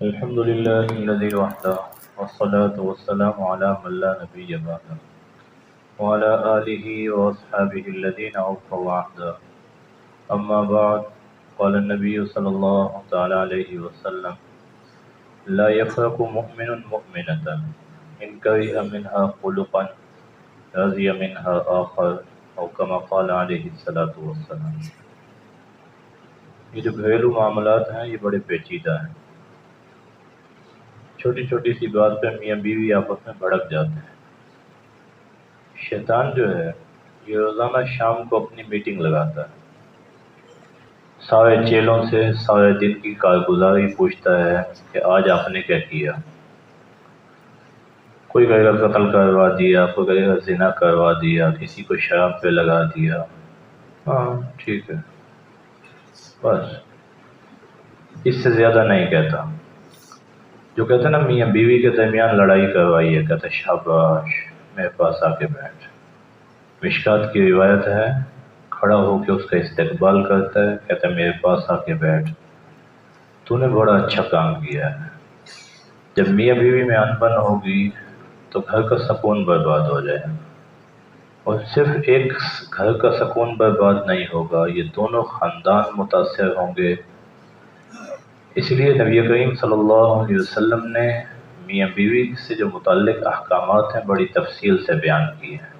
الحمد لله الذي وحده والصلاة والسلام على من لا نبي بعده وعلى آله وأصحابه الذين أوفوا عهدا. أما بعد، قال النبي صلى الله تعالى عليه وسلم: لا يفرق مؤمن مؤمنة إن كره منها خلقا رضي منها آخر، أو كما قال عليه الصلاة والسلام. یہ جو گھریلو معاملات ہیں یہ بڑے پیچیدہ ہیں. چھوٹی چھوٹی سی بات پہ میاں بیوی آپس میں بھڑک جاتے ہیں. شیطان جو ہے یہ روزانہ شام کو اپنی میٹنگ لگاتا ہے. سارے چیلوں سے سارے دن کی کارگزاری پوچھتا ہے کہ آج آپ نے کیا کیا. کوئی کہے گا قتل کروا دیا، کوئی کہے گا زنا کروا دیا، کسی کو شراب پہ لگا دیا. ہاں ٹھیک ہے، بس اس سے زیادہ نہیں کہتا. جو کہتے ہیں نا میاں بیوی کے درمیان لڑائی کروائی ہے، کہتے ہیں شاباش میرے پاس آ کے بیٹھ. مشکات کی روایت ہے، کھڑا ہو کے اس کا استقبال کرتا ہے، کہتا ہے میرے پاس آ کے بیٹھ، تو نے بڑا اچھا کام کیا ہے. جب میاں بیوی میں انبن ہوگی تو گھر کا سکون برباد ہو جائے. اور صرف ایک گھر کا سکون برباد نہیں ہوگا، یہ دونوں خاندان متاثر ہوں گے. اس لیے نبی کریم صلی اللہ علیہ وسلم نے میاں بیوی سے جو متعلق احکامات ہیں بڑی تفصیل سے بیان کیے ہیں.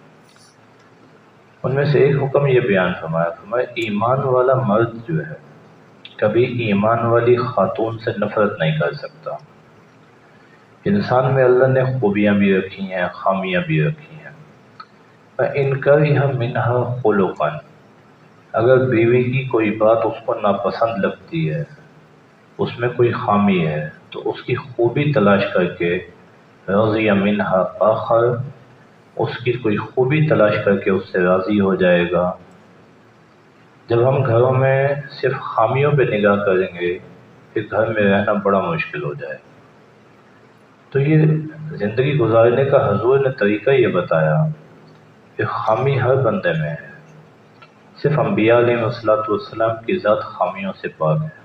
ان میں سے ایک حکم یہ بیان فرمایا ایمان والا مرد جو ہے کبھی ایمان والی خاتون سے نفرت نہیں کر سکتا. انسان میں اللہ نے خوبیاں بھی رکھی ہیں، خامیاں بھی رکھی ہیں. ان کا منہا خلقا، اگر بیوی کی کوئی بات اس کو ناپسند لگتی ہے، اس میں کوئی خامی ہے، تو اس کی خوبی تلاش کر کے رضی منہا آخر، اس کی کوئی خوبی تلاش کر کے اس سے راضی ہو جائے گا. جب ہم گھروں میں صرف خامیوں پہ نگاہ کریں گے پھر گھر میں رہنا بڑا مشکل ہو جائے. تو یہ زندگی گزارنے کا حضور نے طریقہ یہ بتایا کہ خامی ہر بندے میں ہے. صرف انبیاء علیہ والسلام کی ذات خامیوں سے پاک ہے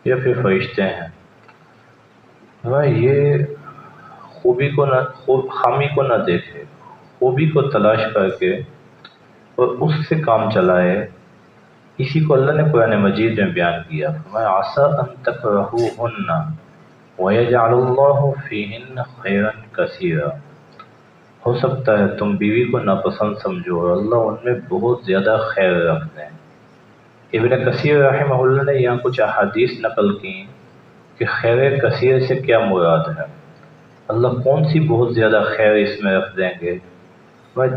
یا پھر فرشتے ہیں. یہ خوبی کو نہ خامی کو نہ دیکھے، خوبی کو تلاش کر کے اور اس سے کام چلائے. اسی کو اللہ نے قرآن مجید میں بیان کیا، فرمایا عسیٰ ان تکرہوہن ویجعل اللہ فیہن خیرا کثیرا. ہو سکتا ہے تم بیوی کو ناپسند سمجھو اور اللہ ان میں بہت زیادہ خیر رکھ دیں. ابن کثیر رحمہ اللہ نے یہاں کچھ احادیث نقل کی کہ خیر کثیر سے کیا مراد ہے. اللہ کون سی بہت زیادہ خیر اس میں رکھ دیں گے؟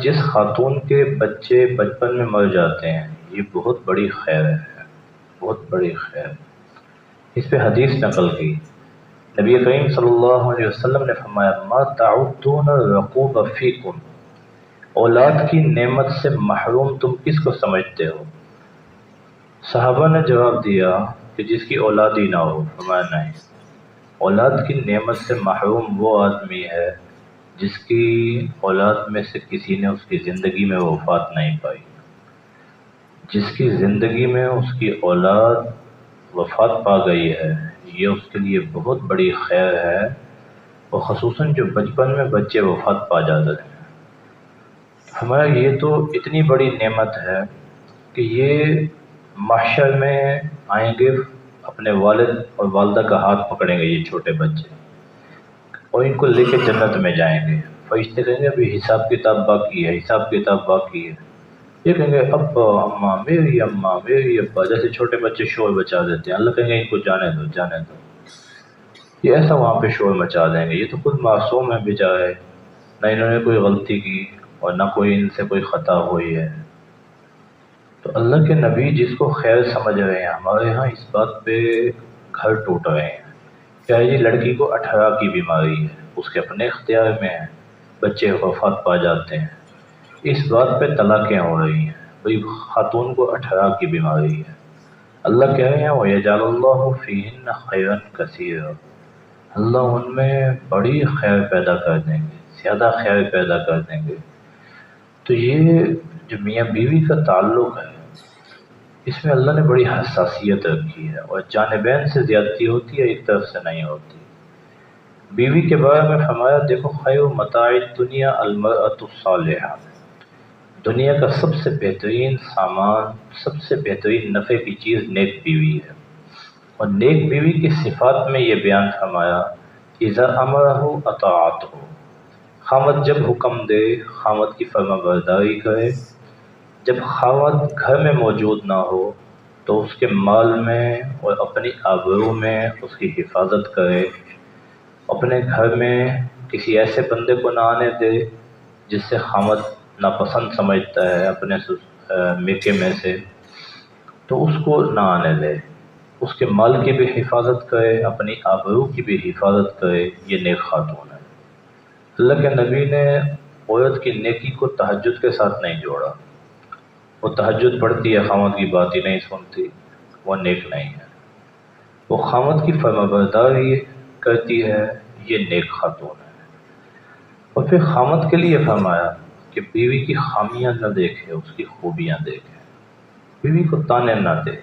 جس خاتون کے بچے بچپن میں مر جاتے ہیں یہ بہت بڑی خیر ہے، بہت بڑی خیر. اس پہ حدیث نقل کی، نبی کریم صلی اللہ علیہ وسلم نے فرمایا ما تعدون الرقوب فیکم، اولاد کی نعمت سے محروم تم کس کو سمجھتے ہو؟ صحابہ نے جواب دیا کہ جس کی اولاد ہی نہ ہو. فرمایا نہیں، اولاد کی نعمت سے محروم وہ آدمی ہے جس کی اولاد میں سے کسی نے اس کی زندگی میں وفات نہیں پائی. جس کی زندگی میں اس کی اولاد وفات پا گئی ہے یہ اس کے لیے بہت بڑی خیر ہے، اور خصوصاً جو بچپن میں بچے وفات پا جاتے ہیں. ہمارا یہ تو اتنی بڑی نعمت ہے کہ یہ محشر میں آئیں گے، اپنے والد اور والدہ کا ہاتھ پکڑیں گے یہ چھوٹے بچے، اور ان کو لے کے جنت میں جائیں گے. فرشتے کہیں گے ابھی حساب کتاب باقی ہے، حساب کتاب باقی ہے. یہ کہیں گے ابا اماں میری اماں میری ابا، جیسے چھوٹے بچے شور مچا دیتے ہیں. اللہ کہیں گے ان کو جانے دو جانے دو. یہ ایسا وہاں پہ شور مچا دیں گے. یہ تو خود معصوم ہے بیچارے، نہ انہوں نے کوئی غلطی کی اور نہ کوئی ان سے کوئی خطا ہوئی ہے. تو اللہ کے نبی جس کو خیر سمجھ رہے ہیں، ہمارے ہاں اس بات پہ گھر ٹوٹ رہے ہیں. کیا ہے جی، لڑکی کو 18 کی بیماری ہے، اس کے اپنے اختیار میں ہے، بچے وفات پا جاتے ہیں، اس بات پہ طلاقیں ہو رہی ہیں. بھئی خاتون کو 18 کی بیماری ہے، اللہ کہہ رہے ہیں وَيَجْعَلُ اللَّهُ فِيهِنَّ خَيْرًا كَثِيرًا، اللہ ان میں بڑی خیر پیدا کر دیں گے، زیادہ خیر پیدا کر دیں گے. تو یہ جو میاں بیوی کا تعلق ہے اس میں اللہ نے بڑی حساسیت رکھی ہے، اور جانبین سے زیادتی ہوتی ہے، ایک طرف سے نہیں ہوتی۔ بیوی کے بارے میں فرمایا، دیکھو خیر متاع الدنیا المرأۃ الصالحہ، دنیا کا سب سے بہترین سامان، سب سے بہترین نفع کی چیز نیک بیوی ہے۔ اور نیک بیوی کی صفات میں یہ بیان فرمایا، اذا امرہ اطاعتہ، خاوند جب حکم دے خاوند کی فرما برداری کرے، جب خاوند گھر میں موجود نہ ہو تو اس کے مال میں اور اپنی آبرو میں اس کی حفاظت کرے، اپنے گھر میں کسی ایسے بندے کو نہ آنے دے جس سے خاوند ناپسند سمجھتا ہے اپنے میکے میں سے، تو اس کو نہ آنے دے، اس کے مال کی بھی حفاظت کرے، اپنی آبرو کی بھی حفاظت کرے، یہ نیک خاتون ہے۔ اللہ کے نبی نے عورت کی نیکی کو تہجد کے ساتھ نہیں جوڑا، وہ تہجد پڑھتی ہے خاوند کی بات ہی نہیں سنتی، وہ نیک نہیں ہے۔ وہ خاوند کی فرما برداری کرتی ہے، یہ نیک خاتون ہے۔ اور پھر خاوند کے لیے فرمایا کہ بیوی کی خامیاں نہ دیکھے، اس کی خوبیاں دیکھے، بیوی کو تانے نہ دے۔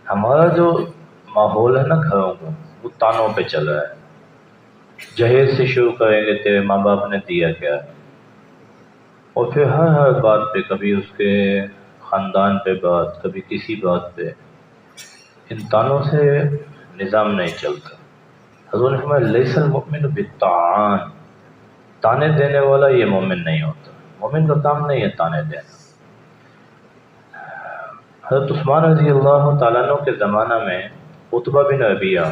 ہمارا جو ماحول ہے نا گھروں کا، وہ تانوں پہ چل رہا ہے۔ جہیز سے شروع کریں گے، تیرے ماں باپ نے دیا کیا ہے، اور پھر ہر بات پہ، کبھی اس کے خاندان پہ بات، کبھی کسی بات پہ، ان تانوں سے نظام نہیں چلتا۔ حضور نے فرمایا لیس المؤمن بالطعان، تانے دینے والا یہ مومن نہیں ہوتا، مومن کا کام نہیں ہے تانے دینا۔ حضرت عثمان رضی اللہ تعالیٰ عنہ کے زمانہ میں عتبہ بن ربیعہ،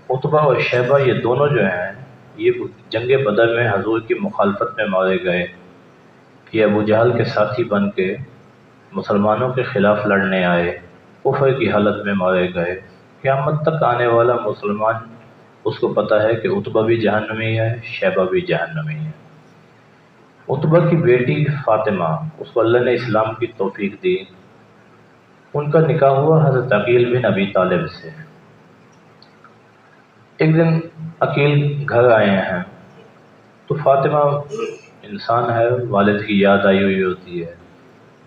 عتبہ اور شیبہ، یہ دونوں جو ہیں یہ جنگ بدر میں حضور کی مخالفت میں مارے گئے، یہ ابو جہل کے ساتھی بن کے مسلمانوں کے خلاف لڑنے آئے، کفر کی حالت میں مارے گئے۔ قیامت تک آنے والا مسلمان اس کو پتہ ہے کہ عتبہ بھی جہنمی ہے، شیبہ بھی جہنمی ہے۔ عتبہ کی بیٹی فاطمہ، اس کو اللہ نے اسلام کی توفیق دی، ان کا نکاح ہوا حضرت عقیل بن ابی طالب سے۔ ایک دن عقیل گھر آئے ہیں تو فاطمہ انسان ہے، والد کی یاد آئی ہوئی ہوتی ہے۔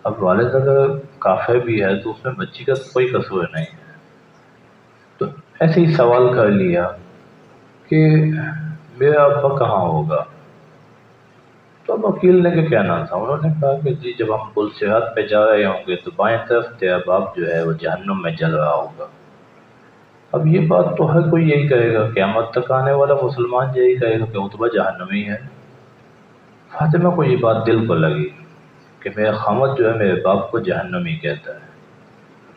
اب والد اگر کافر بھی ہے تو اس میں بچی کا کوئی قصور نہیں ہے، تو ایسے ہی سوال کر لیا کہ میرا ابا کہاں ہوگا؟ تو اب عقیل نے کہ کہنا تھا، انہوں نے کہا کہ جی جب ہم پل صراط پہ جا رہے ہوں گے تو بائیں طرف تیرا باپ جو ہے وہ جہنم میں جل رہا ہوگا۔ اب یہ بات تو ہر کوئی یہی کہے گا، قیامت تک آنے والا مسلمان یہی کہے گا کہ عتبہ جہنمی ہے۔ فاطمہ کو یہ بات دل کو لگی کہ میرا خامد جو ہے میرے باپ کو جہنمی کہتا ہے۔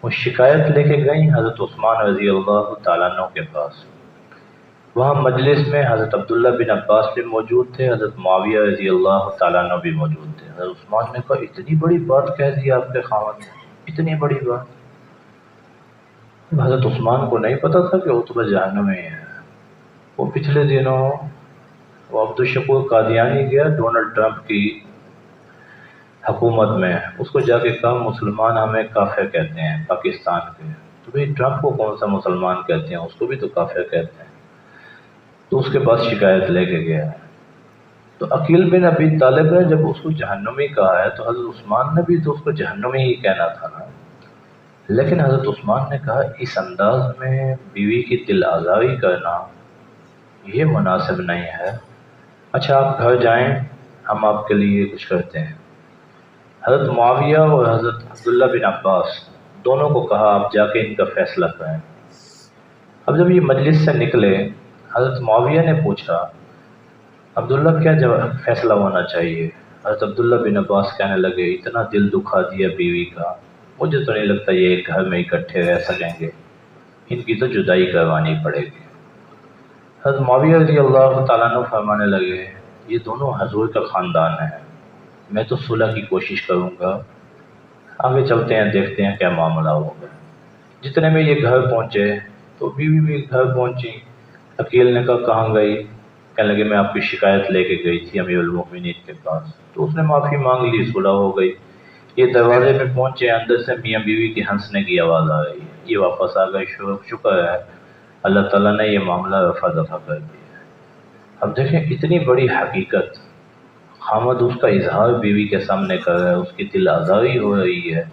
وہ شکایت لے کے گئیں حضرت عثمان رضی اللہ تعالیٰ عنہ کے پاس۔ وہاں مجلس میں حضرت عبداللہ بن عباس بھی موجود تھے، حضرت معاویہ رضی اللہ تعالیٰ عنہ بھی موجود تھے۔ حضرت عثمان نے کہا اتنی بڑی بات کہہ دی آپ کے خامد نے، اتنی بڑی بات۔ حضرت عثمان کو نہیں پتہ تھا کہ عتبہ جہنمی ہے۔ وہ پچھلے دنوں وہ عبد الشکور قادیانی گیا ڈونلڈ ٹرمپ کی حکومت میں، اس کو جا کے کہا مسلمان ہمیں کافر کہتے ہیں پاکستان کے، تو بھئی ٹرمپ کو کون سا مسلمان کہتے ہیں، اس کو بھی تو کافر کہتے ہیں۔ تو اس کے پاس شکایت لے کے گیا، تو عقیل بن ابی طالب نے جب اس کو جہنمی کہا ہے تو حضرت عثمان نے بھی تو اس کو جہنمی ہی کہنا تھا نا۔ لیکن حضرت عثمان نے کہا اس انداز میں بیوی کی دل آزاری کرنا یہ مناسب نہیں ہے، اچھا آپ گھر جائیں، ہم آپ کے لیے کچھ کرتے ہیں۔ حضرت معاویہ اور حضرت عبداللہ بن عباس دونوں کو کہا آپ جا کے ان کا فیصلہ کریں۔ اب جب یہ مجلس سے نکلے، حضرت معاویہ نے پوچھا عبداللہ کیا فیصلہ ہونا چاہیے؟ حضرت عبداللہ بن عباس کہنے لگے اتنا دل دکھا دیا بیوی کا، مجھے تو نہیں لگتا یہ ایک گھر میں اکٹھے رہ سکیں گے، ان کی تو جدائی کروانی پڑے گی۔ حضرت معاویہ رضی اللہ تعالیٰ عنہ فرمانے لگے یہ دونوں حضور کا خاندان ہے، میں تو صلح کی کوشش کروں گا، آگے چلتے ہیں دیکھتے ہیں کیا معاملہ ہوگا۔ جتنے میں یہ گھر پہنچے تو بیوی بھی گھر پہنچی۔ عقیل نے کہا کہاں گئی؟ کہنے لگے میں آپ کی شکایت لے کے گئی تھی امیر المؤمنین کے پاس، تو اس نے معافی مانگ لی، صلح ہو گئی۔ یہ دروازے میں پہنچے، اندر سے میاں بیوی کی ہنسنے کی آواز آ رہی ہے، یہ واپس آ گئے، شکر ہے اللہ تعالیٰ نے یہ معاملہ رفع دفع کر دیا۔ اب دیکھیں اتنی بڑی حقیقت، خامد اس کا اظہار بیوی کے سامنے کر رہا ہے، اس کی دل آزاری ہو رہی ہے،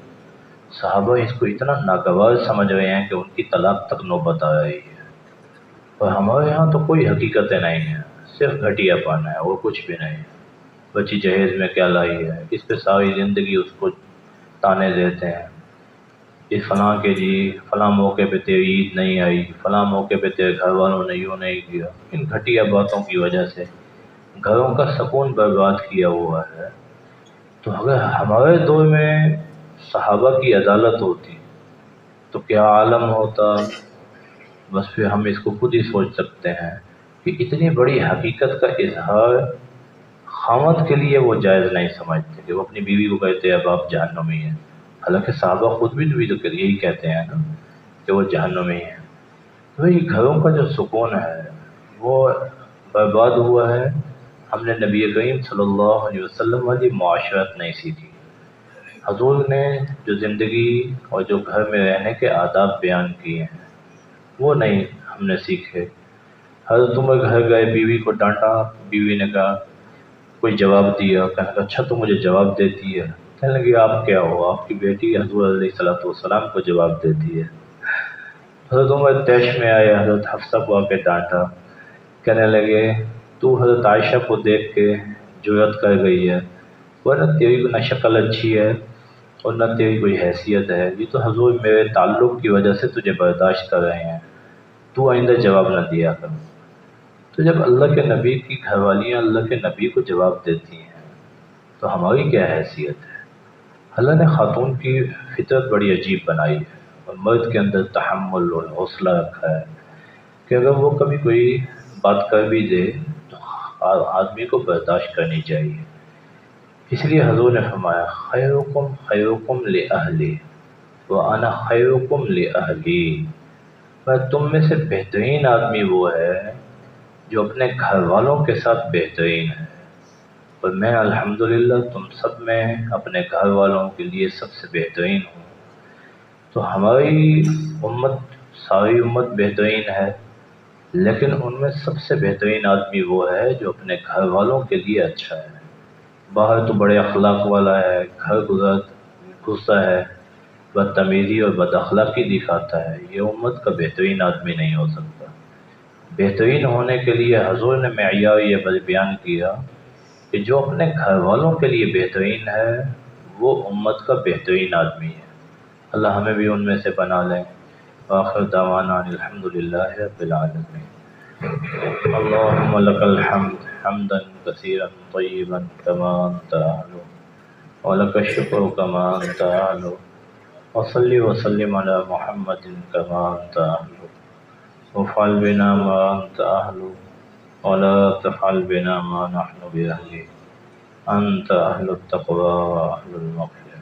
صحابہ اس کو اتنا ناگوار سمجھ رہے ہیں کہ ان کی طلاق تک نوبت آ رہی ہے۔ اور ہمارے یہاں تو کوئی حقیقتیں نہیں ہیں، صرف گھٹیا پن ہے اور کچھ بھی نہیں۔ بچی جہیز میں کیا لائی ہے، اس پہ ساری زندگی اس کو تانے دیتے ہیں، اس فلاں کے جی فلاں موقع پہ تیری عید نہیں آئی، فلاں موقع پہ تیرے گھر والوں نے یوں نہیں کیا۔ ان گھٹیا باتوں کی وجہ سے گھروں کا سکون برباد کیا ہوا ہے۔ تو اگر ہمارے دور میں صحابہ کی عدالت ہوتی تو کیا عالم ہوتا، بس پھر ہم اس کو خود ہی سوچ سکتے ہیں کہ اتنی بڑی حقیقت کا اظہار خامد کے لیے وہ جائز نہیں سمجھتے کہ وہ اپنی بیوی کو کہتے ہیں اب آپ جہنمی ہیں، حالانکہ صحابہ خود بھی تو یہی کہتے ہیں نا کہ وہ جہنمی ہیں۔ وہی گھروں کا جو سکون ہے وہ برباد ہوا ہے۔ ہم نے نبی کریم صلی اللہ علیہ وسلم والی معاشرت نہیں سیکھی۔ حضور نے جو زندگی اور جو گھر میں رہنے کے آداب بیان کیے ہیں وہ نہیں ہم نے سیکھے۔ حضرت عمر گھر گئے، بیوی کو ڈانٹا، بیوی نے کہا کوئی جواب دیا، کہنے لگا اچھا تو مجھے جواب دیتی ہے، کہنے لگی آپ کیا ہو، آپ کی بیٹی حضور علیہ الصلوۃ والسلام کو جواب دیتی ہے۔ حضرت عمر طیش میں آئے، حضرت حفصہ کو آ کے ڈانٹا، کہنے لگے تو حضرت عائشہ کو دیکھ کے جرأت کر گئی ہے، ورنہ تیری نہ شکل اچھی ہے اور نہ تیری کوئی حیثیت ہے، یہ تو حضور میرے تعلق کی وجہ سے تجھے برداشت کر رہے ہیں، تو آئندہ جواب نہ دیا کر۔ تو جب اللہ کے نبی کی گھر والیاں اللہ کے نبی کو جواب دیتی ہیں تو ہماری کیا حیثیت ہے؟ اللہ نے خاتون کی فطرت بڑی عجیب بنائی ہے اور مرد کے اندر تحمل اور حوصلہ رکھا ہے کہ اگر وہ کبھی کوئی بات کر بھی دے تو آدمی کو برداشت کرنی چاہیے۔ اس لیے حضور نے فرمایا خیرکم خیرکم لأہلی وانا خیرکم لأہلی، تم میں سے بہترین آدمی وہ ہے جو اپنے گھر والوں کے ساتھ بہترین ہے، اور میں الحمدللہ تم سب میں اپنے گھر والوں کے لیے سب سے بہترین ہوں۔ تو ہماری امت، ساری امت بہترین ہے، لیکن ان میں سب سے بہترین آدمی وہ ہے جو اپنے گھر والوں کے لیے اچھا ہے۔ باہر تو بڑے اخلاق والا ہے، گھر گھستا ہے، بدتمیزی اور بد اخلاقی دکھاتا ہے، یہ امت کا بہترین آدمی نہیں ہو سکتا۔ بہترین ہونے کے لیے حضور نے معیار یہ بیان کیا کہ جو اپنے گھر والوں کے لیے بہترین ہے وہ امت کا بہترین آدمی ہے۔ اللہ ہمیں بھی ان میں سے بنا لیں۔ آخر دعوانا الحمدللہ رب العالمین۔ اللہم لک الحمد حمدا کثیرا طیبا کما انت اہل، ولک الشکر کما انت اہل، وصلی وسلم علی محمد کما انت اہل، وفعل بنا ما انت اہل ولا تفعل بنا ما نحن بأهله، انت اہل التقوی واہل المغفرہ،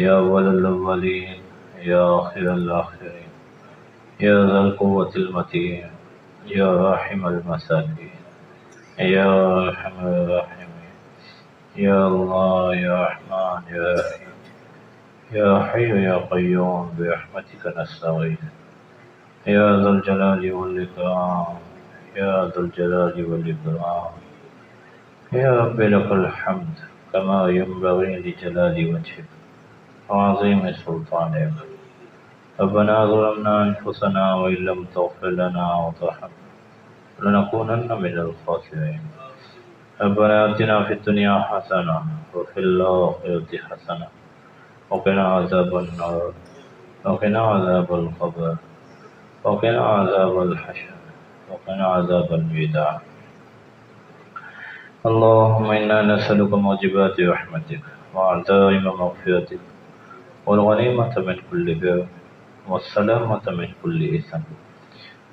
یا اول الاولین یا آخر الاخرین، یا ذا القوة المتین، یا راحم المساکین، یا ارحم الراحمین، یا اللہ یا رحمن یا رحیم، یا حی یا قیوم برحمتک نستغیث، یا ذا الجلال والاکرام، یا ذا الجلال والاکرام، یا رب لک الحمد کما ينبغي لجلال وجهك وعظیم سلطانك۔ ربنا ظلمنا انفسنا وان لم تغفر لنا وترحمنا لنكونن من الخاسرين۔ ربنا آتنا في الدنيا حسنة وفي الآخرة حسنة وقنا عذاب النار وقنا عذاب القبر وقنا عذاب الحشر وقنا عذاب الوداع۔ اللهم إنا نسألك موجبات رحمتك وعزائم مغفرتك والغنيمة من كل بر والسلامة من كل إثم۔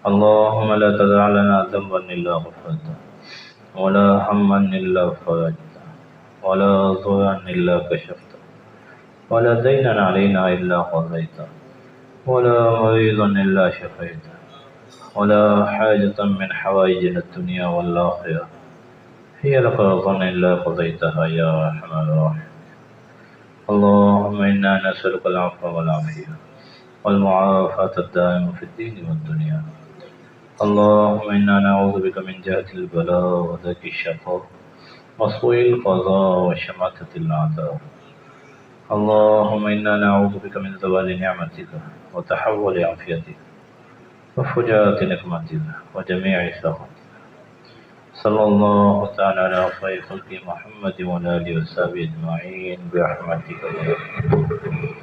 اللهم لا تدع لنا ذنبا إلا غفرته ولا هما إلا فرجته ولا ضرا إلا كشفته ولا دينا علينا إلا قضيته ولا مريضا إلا شفيته ولا حاجة من حوائجنا الدنيا والآخرة هي لك رضا إلا قضيتها يا أرحم الراحمين۔ اللهم إنا نسألك العفو والعافية والمعافاة الدائمة في الدين والدنيا۔ اللهم إنا نعوذ بك من جهة البلاء ودرك الشقاء وسوء القضاء وشماتة الأعداء. اللهم إنا نعوذ بك من زوال نعمتك وتحول عافيتك وفجاءة نقمتك وجميع سخطك. صلى الله تعالى على خير خلق محمد وعلى آله وصحبه أجمعين برحمتك يا رب.